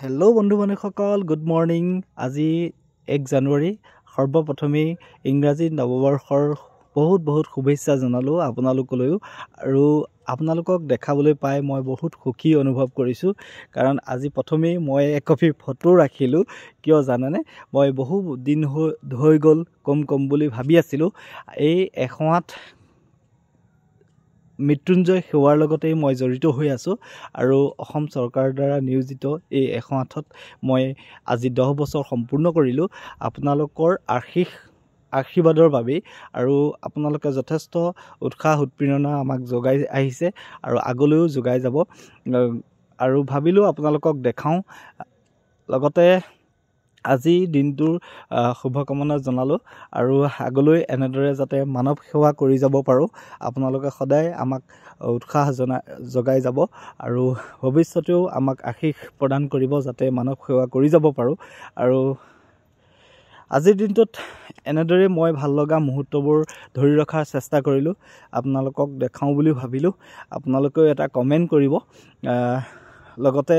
hello बंधु बान्धवসকল good morning আজি 1 জানুৱাৰী সৰ্বপ্ৰথমে ইংৰাজী নৱবৰ্ষৰ বহুত শুভেচ্ছা জনালো আপোনালোকলৈ আৰু আপোনালোকক দেখাবলৈ পাই মই বহুত সুখী অনুভৱ কৰিছো কাৰণ আজি প্ৰথমে মই এক কপি ফটো ৰাখিলো কিয় জানেনে মই বহু দিন হৈ গল কম বুলি ভাবি আছিলো এই এখৱাত মৃত্যুঞ্জয় সেৱাৰ লগতে মই জড়িত হৈ আছো আৰু অসম চৰকাৰৰ দ্বাৰা নিয়োজিত এই এখৱাতত মই আজি 10 বছৰ সম্পূৰ্ণ কৰিলো আপোনালোকৰ আশীৰ্বাদৰ বাবে আৰু আপোনালোকে যথেষ্ট উৎসাহ উৎপ্ৰেৰণা আমাক যোগাই আহিছে আৰু আগলৈও যোগাই যাব আৰু ভাবিলো আপোনালোকক দেখাও লগতে আজি দিনটোৰ শুভকামনা জনালো আৰু আগলৈ এনেদৰে যাতে মানৱ সেৱা কৰি যাব পাৰো আপোনালোকে সদায় আমাক উৎসাহ জগাই যাব আৰু ভৱিষ্যতেও আমাক আশীষ প্ৰদান কৰিব যাতে মানৱ সেৱা কৰি যাব পাৰো আৰু আজিৰ দিনটোত এনেদৰে মই ভাল লগা মুহূৰ্তবোৰ ধৰি ৰখাৰ চেষ্টা কৰিলো আপোনালোকক দেখাও বুলি ভাবিলো আপোনালোকেও এটা কমেন্ট কৰিব লগতে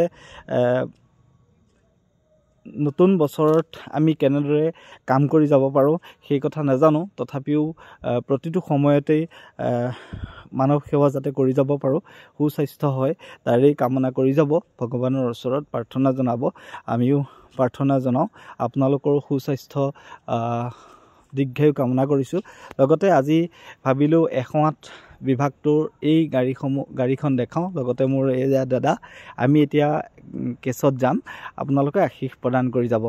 নতুন বছৰত আমি কেনেদৰে কাম কৰি যাব পাৰো সেই কথা নাজানো তথাপিও প্ৰতিটো সময়তে মানৱ সেৱা যাতে কৰি যাব পাৰো সুস্বাস্থ্য হয় তাৰেই কামনা কৰি যাব ভগৱানৰ ওচৰত প্ৰাৰ্থনা জনাব আমিও প্ৰাৰ্থনা জনাও আপোনালোকৰ সুস্বাস্থ্য দীৰ্ঘায়ু কামনা কৰিছো লগতে আজি ভাবিলো এখৱাত বিভাগটোৰ এই গাড়ীখন দেখাও লগতে মোৰ এই দাদা আমি এতিয়া কেছত যাম আপোনালোকে আশীষ প্ৰদান কৰি যাব